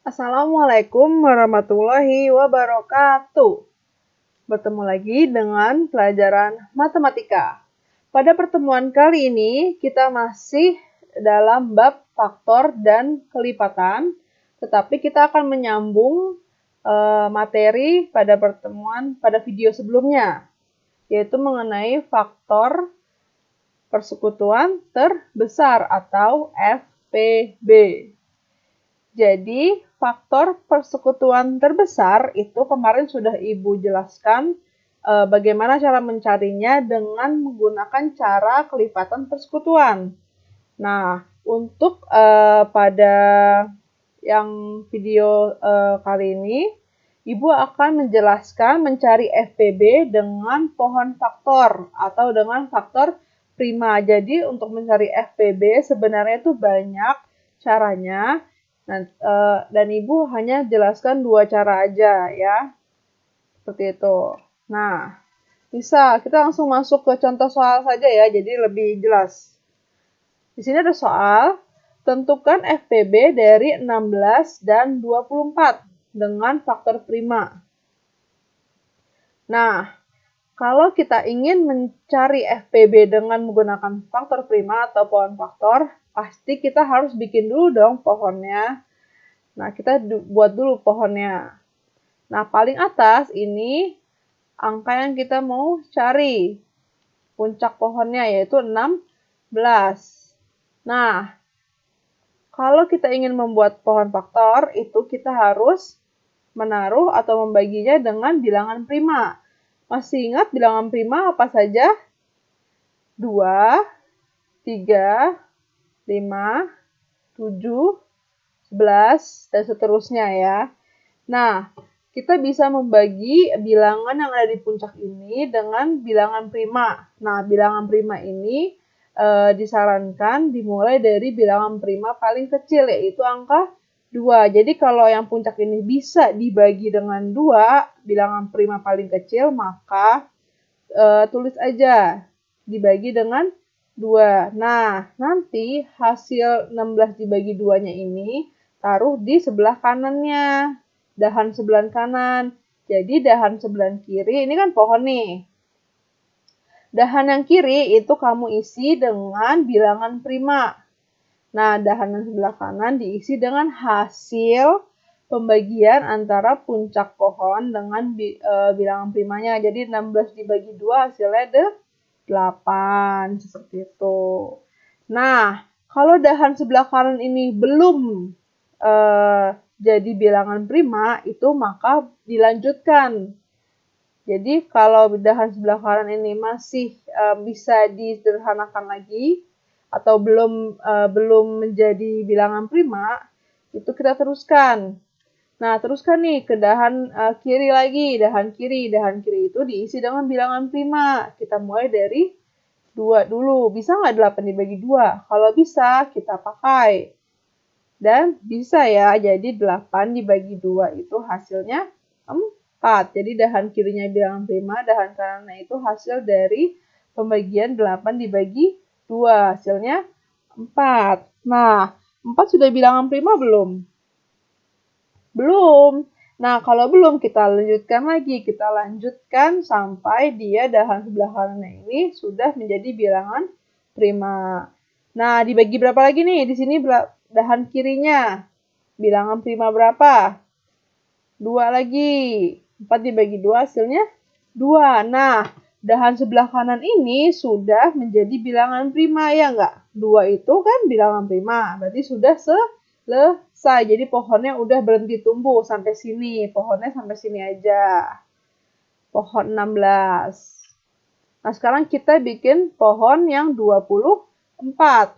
Assalamualaikum warahmatullahi wabarakatuh. Bertemu lagi dengan pelajaran matematika. Pada pertemuan kali ini, kita masih dalam bab faktor dan kelipatan, tetapi kita akan menyambung materi pada video sebelumnya, yaitu mengenai faktor persekutuan terbesar atau FPB. Jadi, faktor persekutuan terbesar itu kemarin sudah Ibu jelaskan bagaimana cara mencarinya dengan menggunakan cara kelipatan persekutuan. Nah, untuk pada yang video kali ini, Ibu akan menjelaskan mencari FPB dengan pohon faktor atau dengan faktor prima. Jadi, untuk mencari FPB sebenarnya itu banyak caranya. Dan Ibu hanya jelaskan 2 cara aja ya. Seperti itu. Nah, bisa kita langsung masuk ke contoh soal saja ya, jadi lebih jelas. Di sini ada soal, tentukan FPB dari 16 dan 24 dengan faktor prima. Nah, kalau kita ingin mencari FPB dengan menggunakan faktor prima atau pohon faktor, pasti kita harus bikin dulu dong pohonnya. Nah, kita buat dulu pohonnya. Nah, paling atas ini angka yang kita mau cari. Puncak pohonnya yaitu 16. Nah, kalau kita ingin membuat pohon faktor, itu kita harus menaruh atau membaginya dengan bilangan prima. Masih ingat bilangan prima apa saja? 2, 3, 5, 7, 11, dan seterusnya ya. Nah, kita bisa membagi bilangan yang ada di puncak ini dengan bilangan prima. Nah, bilangan prima ini disarankan dimulai dari bilangan prima paling kecil, yaitu angka 2. Jadi, kalau yang puncak ini bisa dibagi dengan 2, bilangan prima paling kecil, maka tulis aja dibagi dengan 2. Nah, nanti hasil 16 dibagi 2-nya ini taruh di sebelah kanannya, dahan sebelah kanan. Jadi dahan sebelah kiri, ini kan pohon nih. Dahan yang kiri itu kamu isi dengan bilangan prima. Nah, dahan yang sebelah kanan diisi dengan hasil pembagian antara puncak pohon dengan bilangan primanya. Jadi 16 dibagi 2 hasilnya 8, seperti itu. Nah, kalau dahan sebelah kanan ini belum jadi bilangan prima, itu maka dilanjutkan. Jadi kalau dahan sebelah kanan ini masih bisa disederhanakan lagi atau belum menjadi bilangan prima, itu kita teruskan. Nah, teruskan nih ke dahan kiri lagi, dahan kiri itu diisi dengan bilangan prima. Kita mulai dari 2 dulu. Bisa nggak 8 dibagi 2? Kalau bisa, kita pakai. Dan bisa ya, jadi 8 dibagi 2 itu hasilnya 4. Jadi dahan kirinya bilangan prima, dahan kanannya itu hasil dari pembagian 8 dibagi 2. Hasilnya 4. Nah, 4 sudah bilangan prima belum? Belum. Nah, kalau belum, kita lanjutkan lagi. Kita lanjutkan sampai dia dahan sebelah kanannya ini sudah menjadi bilangan prima. Nah, dibagi berapa lagi nih? Di sini dahan kirinya. Bilangan prima berapa? 2 lagi. 4 dibagi 2 hasilnya 2. Nah, dahan sebelah kanan ini sudah menjadi bilangan prima, ya enggak? 2 itu kan bilangan prima. Berarti sudah selesai. Jadi pohonnya udah berhenti tumbuh sampai sini. Pohonnya sampai sini aja. Pohon 16. Nah, sekarang kita bikin pohon yang 24.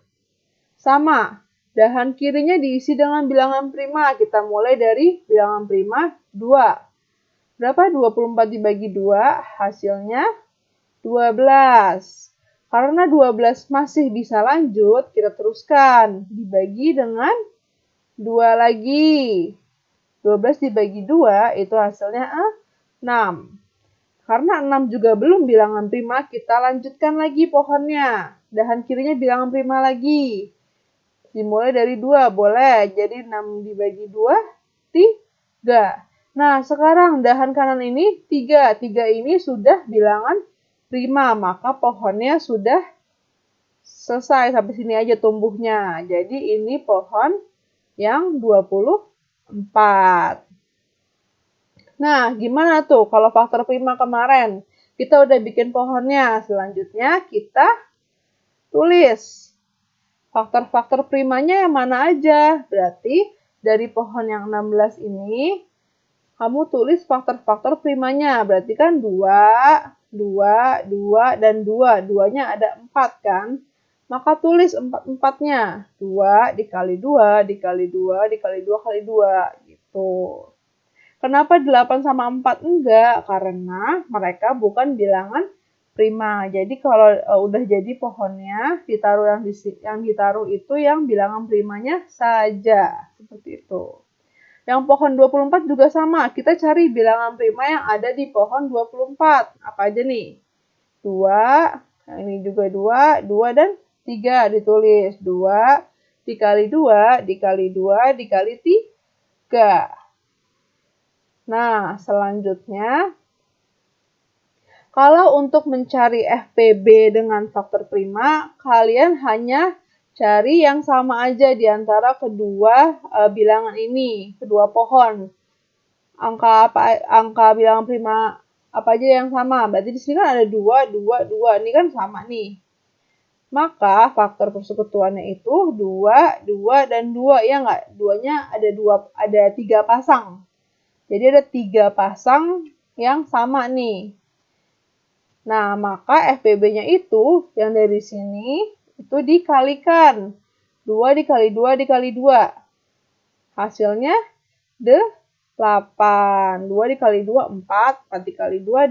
Sama. Dahan kirinya diisi dengan bilangan prima. Kita mulai dari bilangan prima 2. Berapa? 24 dibagi 2, hasilnya 12. Karena 12 masih bisa lanjut, kita teruskan. Dibagi dengan 2 lagi. 12 dibagi 2 itu hasilnya 6. Karena 6 juga belum bilangan prima, kita lanjutkan lagi pohonnya. Dahan kirinya bilangan prima lagi. Dimulai dari 2, boleh. Jadi 6 dibagi 2, 3. Nah, sekarang dahan kanan ini 3. 3 ini sudah bilangan prima, maka pohonnya sudah selesai. Sampai sini aja tumbuhnya. Jadi ini pohon yang 24. Nah, gimana tuh kalau faktor prima kemarin? Kita udah bikin pohonnya. Selanjutnya kita tulis faktor-faktor primanya yang mana aja. Berarti dari pohon yang 16 ini, kamu tulis faktor-faktor primanya. Berarti kan 2, 2, 2, dan 2. 2-nya ada 4 kan? Maka tulis 4-4-nya. 2 dikali 2, dikali 2, dikali 2 kali 2. Gitu. Kenapa 8 sama 4 enggak? Karena mereka bukan bilangan prima. Jadi kalau udah jadi pohonnya, yang ditaruh itu yang bilangan primanya saja. Seperti itu. Yang pohon 24 juga sama. Kita cari bilangan prima yang ada di pohon 24. Apa aja nih? 2, ini juga 2, 2 dan 3 ditulis. 2 dikali 2, dikali 2, dikali 3. Nah, selanjutnya, kalau untuk mencari FPB dengan faktor prima, kalian hanya cari yang sama aja di antara kedua bilangan ini, kedua pohon. Angka bilangan prima apa aja yang sama? Berarti di sini kan ada 2, 2, 2. Ini kan sama nih. Maka faktor persekutuannya itu 2, 2, dan 2. Ya nggak? Duanya ada 3 pasang. Jadi ada 3 pasang yang sama nih. Nah, maka FPB-nya itu yang dari sini itu dikalikan. 2 dikali 2 dikali 2. Hasilnya 8. 2 dikali 2, 4. 4 dikali 2,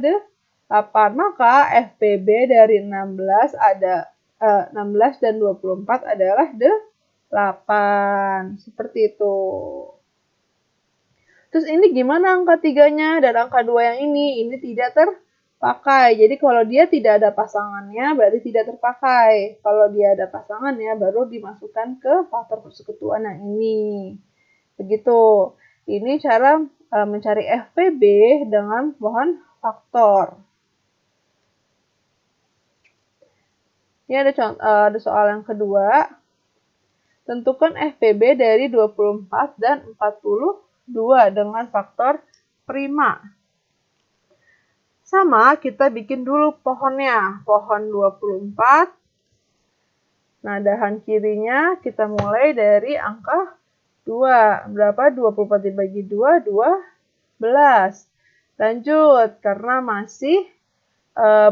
8. Maka FPB dari 16 dan 24 adalah 8. Seperti itu. Terus ini gimana angka 3-nya dan angka 2 yang ini? Ini tidak terpakai. Jadi kalau dia tidak ada pasangannya berarti tidak terpakai. Kalau dia ada pasangannya baru dimasukkan ke faktor persekutuan yang ini. Begitu. Ini cara mencari FPB dengan pohon faktor. Ini ada soal yang kedua. Tentukan FPB dari 24 dan 42 dengan faktor prima. Sama, kita bikin dulu pohonnya. Pohon 24. Nah, dahan kirinya kita mulai dari angka 2. Berapa? 24 dibagi 2, 12. Lanjut, karena masih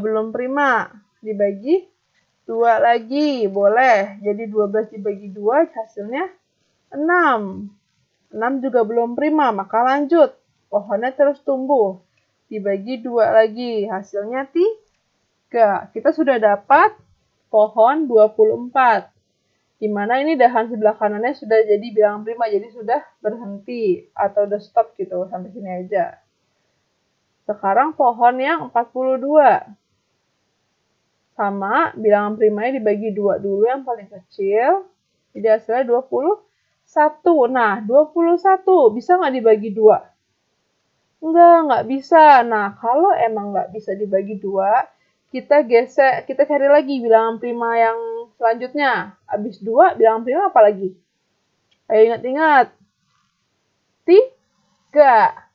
belum prima. Dibagi 2 lagi, boleh. Jadi 12 dibagi 2, hasilnya 6. 6 juga belum prima, maka lanjut. Pohonnya terus tumbuh. Dibagi 2 lagi, hasilnya 3. Kita sudah dapat pohon 24. Dimana ini dahan sebelah kanannya sudah jadi bilangan prima, jadi sudah berhenti atau udah stop gitu, sampai sini aja. Sekarang pohon yang 42. Sama, bilangan primanya dibagi 2 dulu yang paling kecil. Jadi hasilnya 21. Nah, 21 bisa nggak dibagi 2? Nggak bisa. Nah, kalau emang nggak bisa dibagi 2, kita cari lagi bilangan prima yang selanjutnya. Habis 2, bilangan prima apa lagi? Ayo ingat-ingat. 3.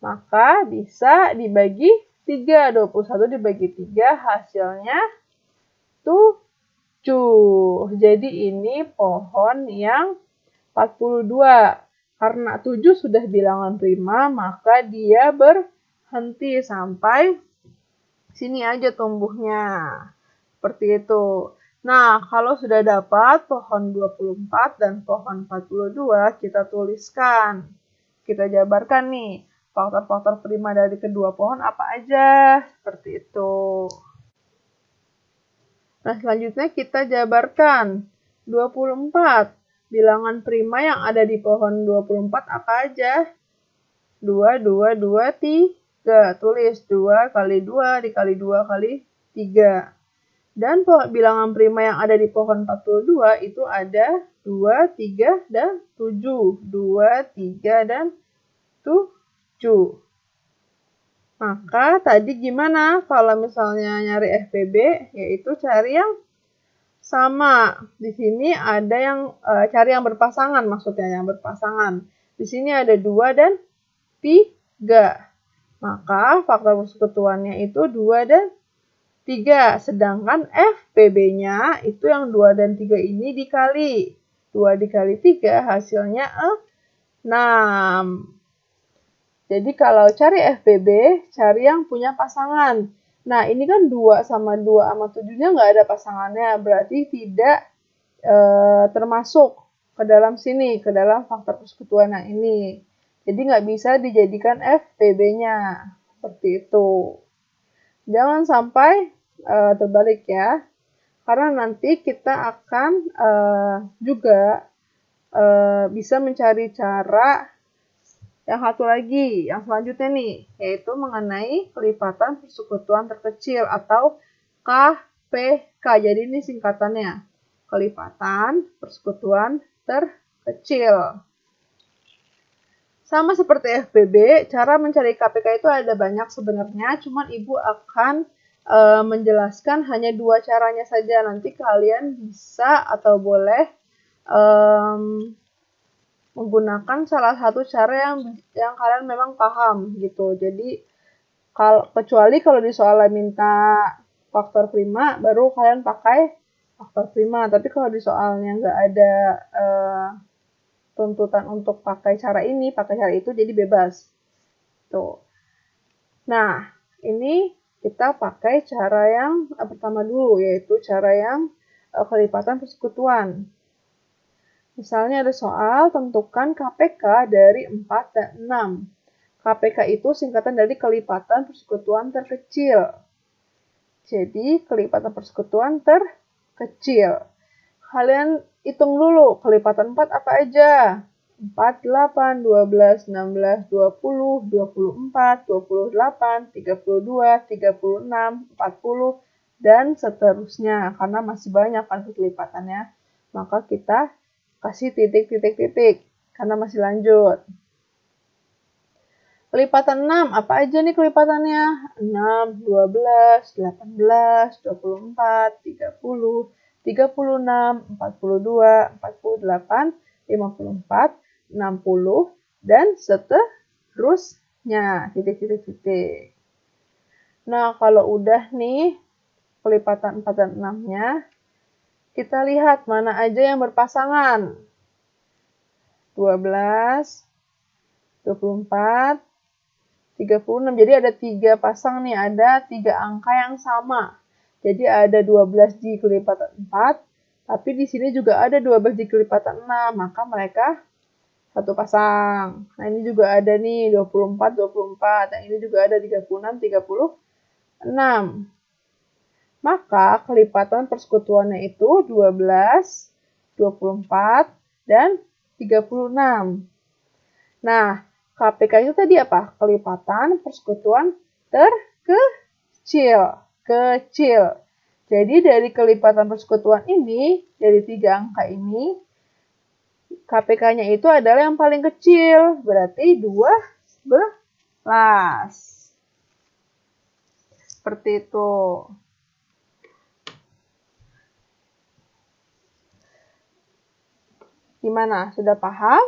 Maka bisa dibagi 3. 21 dibagi 3, hasilnya 7. Jadi ini pohon yang 42. Karena 7 sudah bilangan prima, maka dia berhenti sampai sini aja tumbuhnya. Seperti itu. Nah, kalau sudah dapat pohon 24 dan pohon 42, kita tuliskan. Kita jabarkan nih, faktor-faktor prima dari kedua pohon apa aja. Seperti itu. Nah, selanjutnya kita jabarkan 24. Bilangan prima yang ada di pohon 24 apa aja? 2, 2, 2, 3. Tulis 2 kali 2 dikali 2 kali 3. Dan bilangan prima yang ada di pohon 42 itu ada 2, 3, dan 7. 2, 3, dan 7. Maka tadi gimana kalau misalnya nyari FPB, yaitu cari yang sama. Di sini ada yang cari yang berpasangan, maksudnya yang berpasangan. Di sini ada 2 dan 3. Maka faktor persekutuannya itu 2 dan 3. Sedangkan FPB-nya itu yang 2 dan 3 ini dikali. 2 dikali 3 hasilnya 6. Jadi kalau cari FPB, cari yang punya pasangan. Nah, ini kan 2 sama 2 sama 7-nya nggak ada pasangannya, berarti tidak termasuk ke dalam sini, ke dalam faktor persekutuan yang ini. Jadi nggak bisa dijadikan FPB-nya, seperti itu. Jangan sampai terbalik ya, karena nanti kita akan juga bisa mencari cara yang satu lagi, yang selanjutnya nih, yaitu mengenai kelipatan persekutuan terkecil atau KPK. Jadi ini singkatannya, kelipatan persekutuan terkecil. Sama seperti FPB, cara mencari KPK itu ada banyak sebenarnya, cuman Ibu akan menjelaskan hanya 2 caranya saja. Nanti kalian bisa atau boleh menggunakan salah satu cara yang kalian memang paham gitu. Jadi kecuali kalau di soalnya minta faktor prima, baru kalian pakai faktor prima. Tapi kalau di soalnya nggak ada tuntutan untuk pakai cara ini, pakai cara itu, jadi bebas. Tuh. Nah, ini kita pakai cara yang pertama dulu, yaitu cara yang kelipatan persekutuan. Misalnya ada soal, tentukan KPK dari 4 dan 6. KPK itu singkatan dari kelipatan persekutuan terkecil. Jadi, kelipatan persekutuan terkecil. Kalian hitung dulu, kelipatan 4 apa aja? 4, 8, 12, 16, 20, 24, 28, 32, 36, 40, dan seterusnya. Karena masih banyak kan kelipatannya. Maka kita kasih titik, karena masih lanjut. Kelipatan 6, apa aja nih kelipatannya? 6, 12, 18, 24, 30, 36, 42, 48, 54, 60, dan seterusnya. Titik. Nah, kalau udah nih kelipatan 4 dan 6-nya, kita lihat mana aja yang berpasangan. 12, 24, 36. Jadi ada 3 pasang nih, ada 3 angka yang sama. Jadi ada 12 di kelipatan 4, tapi di sini juga ada 12 di kelipatan 6, maka mereka satu pasang. Nah, ini juga ada nih 24, 24. Nah, ini juga ada 36, 36. Maka kelipatan persekutuannya itu 12, 24, dan 36. Nah, KPK itu tadi apa? Kelipatan persekutuan terkecil. Kecil. Jadi dari kelipatan persekutuan ini, dari 3 angka ini, KPK-nya itu adalah yang paling kecil. Berarti 12. Seperti itu. Gimana? Sudah paham?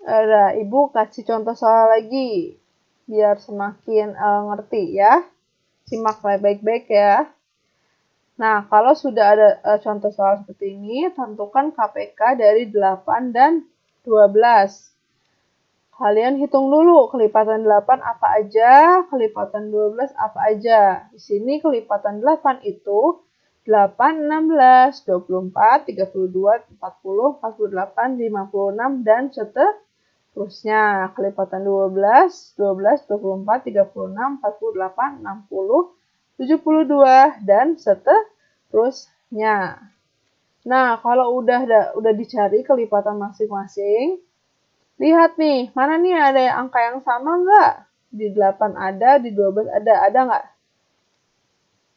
Ada, Ibu kasih contoh soal lagi. Biar semakin ngerti ya. Simak baik-baik ya. Nah, kalau sudah ada contoh soal seperti ini, tentukan KPK dari 8 dan 12. Kalian hitung dulu, kelipatan 8 apa aja, kelipatan 12 apa aja. Di sini kelipatan 8 itu 8, 16, 24, 32, 40, 48, 56, dan seterusnya. Kelipatan 12, 12, 24, 36, 48, 60, 72, dan seterusnya. Nah, kalau udah dicari kelipatan masing-masing, lihat nih, mana nih ada angka yang sama nggak? Di 8 ada, di 12 ada nggak?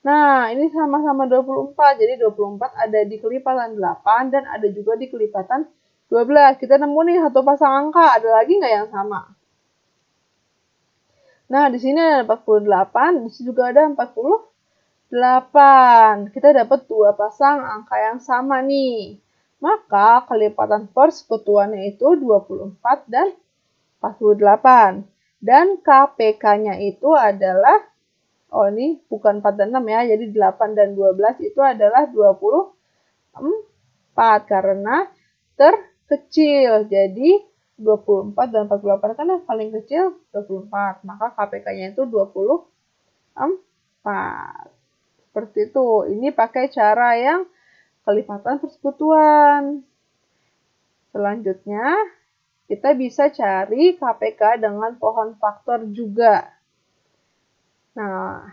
Nah, ini sama-sama 24, jadi 24 ada di kelipatan 8 dan ada juga di kelipatan 12. Kita nemu nih satu pasang angka. Ada lagi nggak yang sama? Nah, di sini ada 48. Di sini juga ada 48. Kita dapat dua pasang angka yang sama nih. Maka kelipatan persekutuannya itu 24 dan 48. Dan KPK-nya itu adalah, oh ini bukan 4 dan 6 ya, jadi 8 dan 12 itu adalah 24 karena terkecil. Jadi 24 dan 48 kan yang paling kecil 24, maka KPK-nya itu 24. Seperti itu. Ini pakai cara yang kelipatan persekutuan. Selanjutnya, kita bisa cari KPK dengan pohon faktor juga. Nah,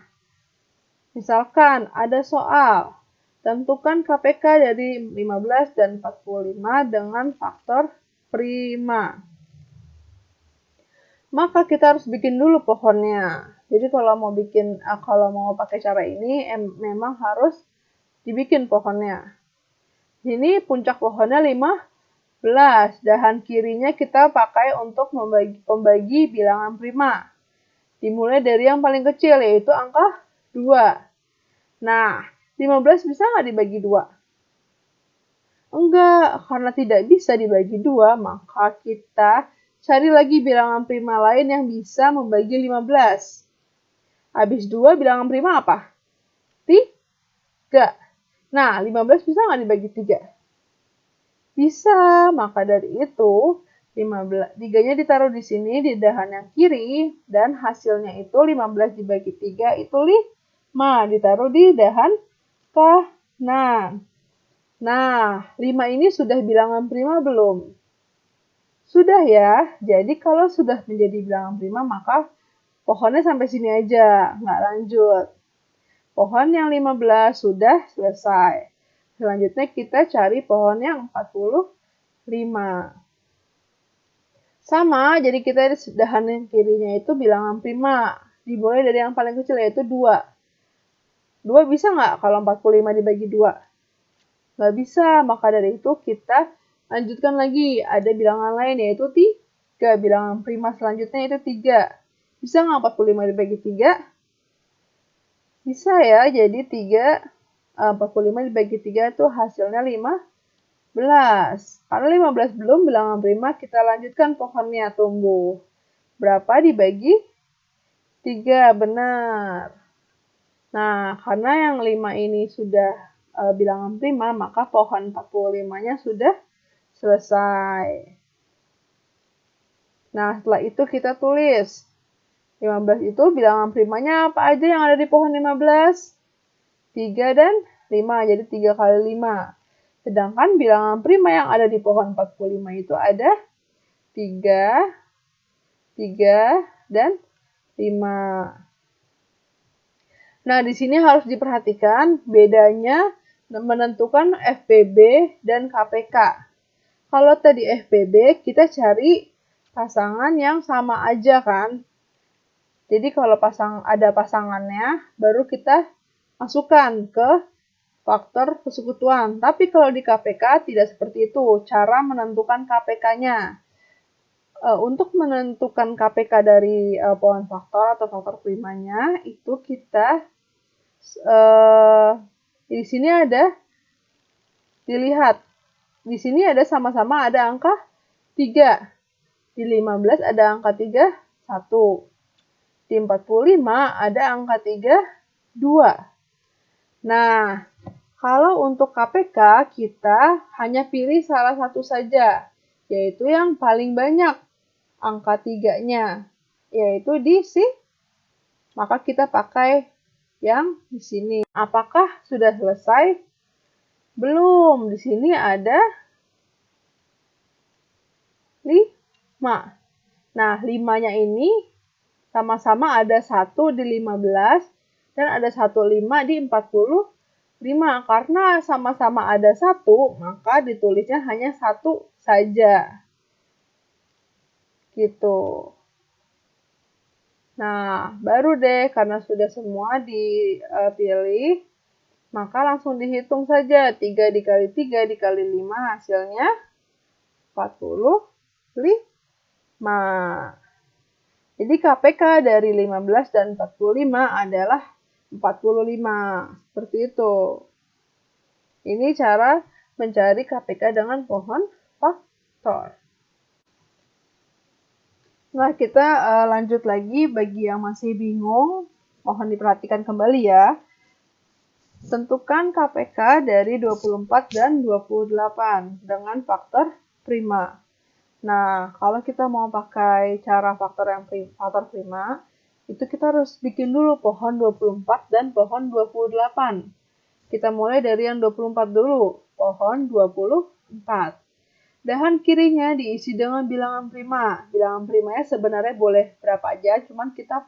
misalkan ada soal, tentukan KPK dari 15 dan 45 dengan faktor prima. Maka kita harus bikin dulu pohonnya. Jadi kalau mau pakai cara ini, memang harus dibikin pohonnya. Ini puncak pohonnya 15. Dahan kirinya kita pakai untuk membagi bilangan prima. Dimulai dari yang paling kecil, yaitu angka 2. Nah, 15 bisa nggak dibagi 2? Enggak, karena tidak bisa dibagi 2, maka kita cari lagi bilangan prima lain yang bisa membagi 15. Habis 2, bilangan prima apa? 3. Nah, 15 bisa nggak dibagi 3? Bisa, maka dari itu 3-nya ditaruh di sini di dahan yang kiri, dan hasilnya itu 15 dibagi 3 itu 5, ditaruh di dahan kanan. Nah, 5 ini sudah bilangan prima belum? Sudah ya, jadi kalau sudah menjadi bilangan prima maka pohonnya sampai sini aja, nggak lanjut. Pohon yang 15 sudah selesai. Selanjutnya kita cari pohon yang 45. Sama, jadi kita di dahan yang kirinya itu bilangan prima. Dimulai dari yang paling kecil, yaitu 2. 2 bisa nggak kalau 45 dibagi 2? Nggak bisa, maka dari itu kita lanjutkan lagi. Ada bilangan lain, yaitu 3. Bilangan prima selanjutnya itu 3. Bisa nggak 45 dibagi 3? Bisa ya, jadi 45 dibagi 3 itu hasilnya 15. Karena 15 belum bilangan prima, kita lanjutkan pohonnya tumbuh. Berapa dibagi 3? Benar. Nah, karena yang 5 ini sudah bilangan prima, maka pohon 45-nya sudah selesai. Nah, setelah itu kita tulis 15 itu bilangan primanya apa aja yang ada di pohon 15? 3 dan 5, jadi 3 kali 5. Sedangkan bilangan prima yang ada di pohon 45 itu ada 3, 3, dan 5. Nah, di sini harus diperhatikan bedanya menentukan FPB dan KPK. Kalau tadi FPB, kita cari pasangan yang sama aja kan. Jadi kalau ada pasangannya, baru kita masukkan ke faktor persekutuan. Tapi kalau di KPK tidak seperti itu, cara menentukan KPK-nya. Untuk menentukan KPK dari pohon faktor atau faktor primanya, itu kita di sini dilihat, di sini ada sama-sama ada angka 3. Di 15 ada angka 3, 1. Di 45 ada angka 3, 2. Nah, kalau untuk KPK kita hanya pilih salah satu saja, yaitu yang paling banyak angka 3-nya, yaitu di sini. Maka kita pakai yang di sini. Apakah sudah selesai? Belum. Di sini ada 5. Nah, 5-nya ini sama-sama ada 1 di 15 dan ada 1,5 di 45. Karena sama-sama ada 1, maka ditulisnya hanya 1 saja. Gitu. Nah, baru deh karena sudah semua dipilih, maka langsung dihitung saja. 3 dikali 3 dikali 5 hasilnya 45. Jadi KPK dari 15 dan 45 adalah 45. Seperti itu. Ini cara mencari KPK dengan pohon faktor. Nah, kita lanjut lagi bagi yang masih bingung. Mohon diperhatikan kembali ya. Tentukan KPK dari 24 dan 28 dengan faktor prima. Nah, kalau kita mau pakai cara faktor prima, itu kita harus bikin dulu pohon 24 dan pohon 28. Kita mulai dari yang 24 dulu, pohon 24. Dahan kirinya diisi dengan bilangan prima. Bilangan primanya sebenarnya boleh berapa aja, cuman kita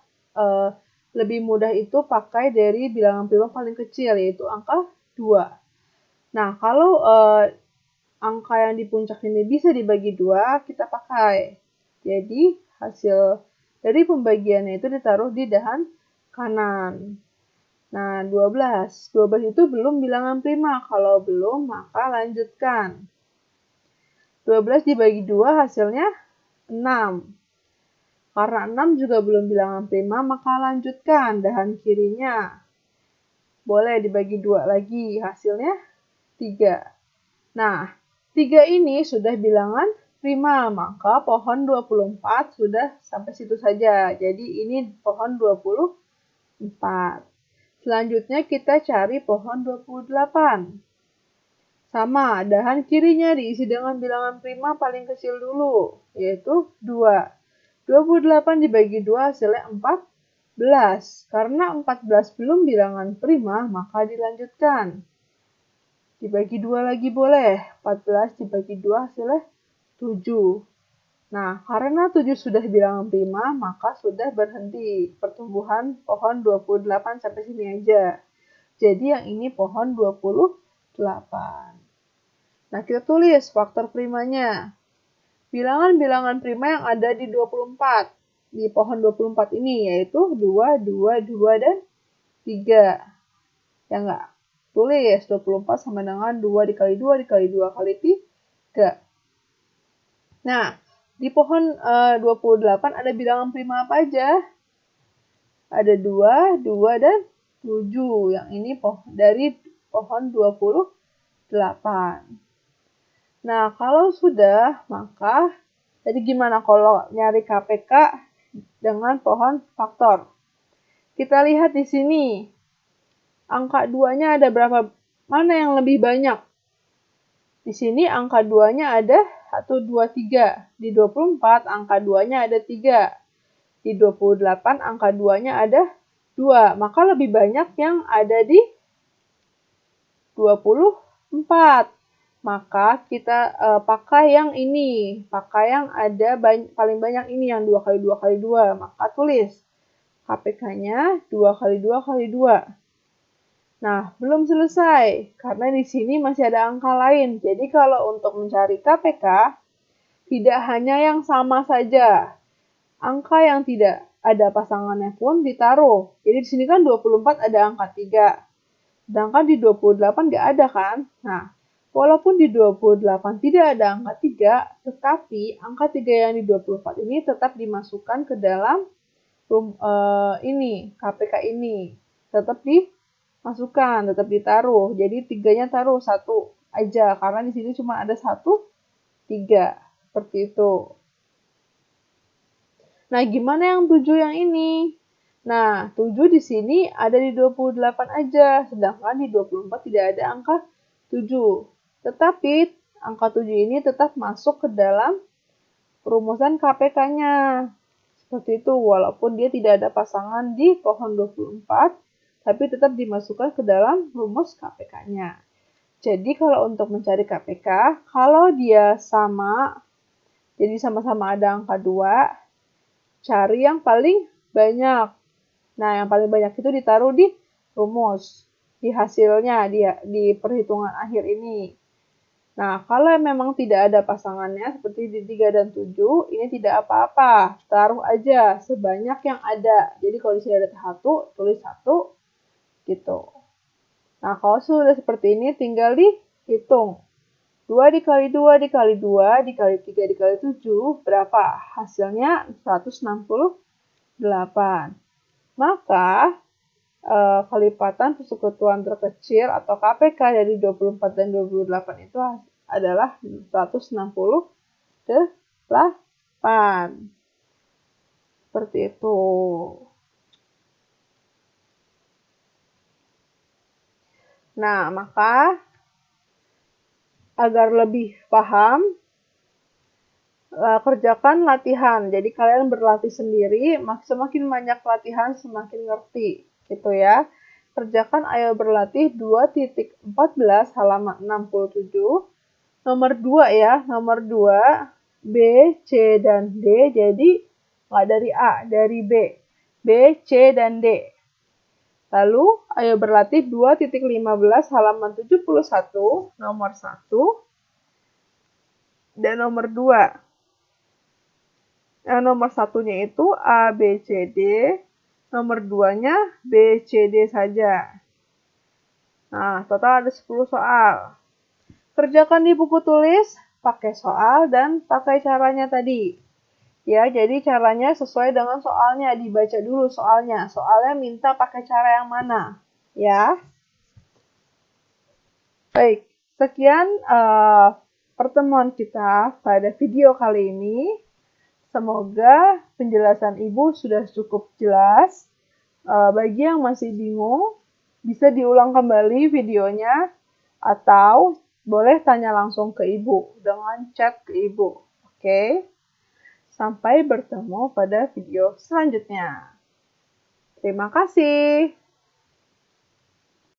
lebih mudah itu pakai dari bilangan prima paling kecil, yaitu angka 2. Nah, kalau angka yang di puncak ini bisa dibagi 2, kita pakai. Jadi, hasil dari pembagiannya itu ditaruh di dahan kanan. Nah, 12. 12 itu belum bilangan prima. Kalau belum, maka lanjutkan. 12 dibagi 2 hasilnya 6. Karena 6 juga belum bilangan prima, maka lanjutkan dahan kirinya. Boleh dibagi 2 lagi, hasilnya 3. Nah, 3 ini sudah bilangan prima, maka pohon 24 sudah sampai situ saja. Jadi ini pohon 24. Selanjutnya kita cari pohon 28. Sama, dahan kirinya diisi dengan bilangan prima paling kecil dulu, yaitu 2. 28 dibagi 2 hasilnya 14. Karena 14 belum bilangan prima, maka dilanjutkan. Dibagi 2 lagi boleh. 14 dibagi 2 hasilnya 7. Nah, karena 7 sudah bilangan prima, maka sudah berhenti pertumbuhan pohon 28 sampai sini aja. Jadi yang ini pohon 28. Nah, kita tulis faktor primanya. Bilangan-bilangan prima yang ada di 24. Di pohon 24 ini, yaitu 2, 2, 2, dan 3. Ya enggak? Tulis 24 sama dengan 2 dikali 2 dikali 2 kali 3. Nah, di pohon 28 ada bilangan prima apa aja? Ada 2, 2, dan 7. Yang ini dari pohon 28. Nah, kalau sudah, maka jadi gimana kalau nyari KPK dengan pohon faktor? Kita lihat di sini. Angka 2-nya ada berapa? Mana yang lebih banyak? Di sini angka 2-nya ada 1, 2, 3. Di 24 angka 2-nya ada 3. Di 28 angka 2-nya ada 2. Maka lebih banyak yang ada di 24. Maka kita pakai yang ini. Pakai yang ada paling banyak ini, yang 2 kali 2 kali 2. Maka tulis KPK-nya 2 kali 2 kali 2. Nah, belum selesai, karena di sini masih ada angka lain. Jadi kalau untuk mencari KPK, tidak hanya yang sama saja. Angka yang tidak ada pasangannya pun ditaruh. Jadi di sini kan 24 ada angka 3. Sedangkan di 28 nggak ada kan? Nah, walaupun di 28 tidak ada angka 3, tetapi angka 3 yang di 24 ini tetap dimasukkan ke dalam KPK ini. Tetap dimasukkan, tetap ditaruh. Jadi 3-nya taruh 1 aja, karena di sini cuma ada 1, 3. Seperti itu. Nah, gimana yang 7 yang ini? Nah, 7 di sini ada di 28 aja, sedangkan di 24 tidak ada angka 7. Tetapi angka 7 ini tetap masuk ke dalam perumusan KPK-nya. Seperti itu, walaupun dia tidak ada pasangan di pohon 24, tapi tetap dimasukkan ke dalam rumus KPK-nya. Jadi kalau untuk mencari KPK, kalau dia sama, jadi sama-sama ada angka 2, cari yang paling banyak. Nah, yang paling banyak itu ditaruh di rumus, di hasilnya, di perhitungan akhir ini. Nah, kalau memang tidak ada pasangannya, seperti di 3 dan 7, ini tidak apa-apa. Taruh aja sebanyak yang ada. Jadi kalau di sini ada 1, tulis 1, gitu. Nah, kalau sudah seperti ini, tinggal dihitung. 2 dikali 2 dikali 2 dikali 3 dikali 7 berapa? Hasilnya 168. Maka kelipatan persekutuan terkecil atau KPK dari 24 dan 28 itu adalah 168. Seperti itu. Nah, maka agar lebih paham, kerjakan latihan. Jadi kalian berlatih sendiri, semakin banyak latihan semakin ngerti, gitu ya. Kerjakan ayo berlatih 2.14 halaman 67. Nomor 2 ya, nomor 2 B, C, dan D. Jadi nggak dari A, dari B. B, C, dan D. Lalu, ayo berlatih 2.15 halaman 71, nomor 1, dan nomor 2. Nomor satunya itu A, B, C, D. Nomor 2-nya B, C, D saja. Nah, total ada 10 soal. Kerjakan di buku tulis, pakai soal, dan pakai caranya tadi. Ya, jadi caranya sesuai dengan soalnya. Dibaca dulu soalnya. Soalnya minta pakai cara yang mana. Ya. Baik, sekian pertemuan kita pada video kali ini. Semoga penjelasan Ibu sudah cukup jelas. Bagi yang masih bingung, bisa diulang kembali videonya atau boleh tanya langsung ke Ibu dengan chat ke Ibu. Oke? Sampai bertemu pada video selanjutnya. Terima kasih.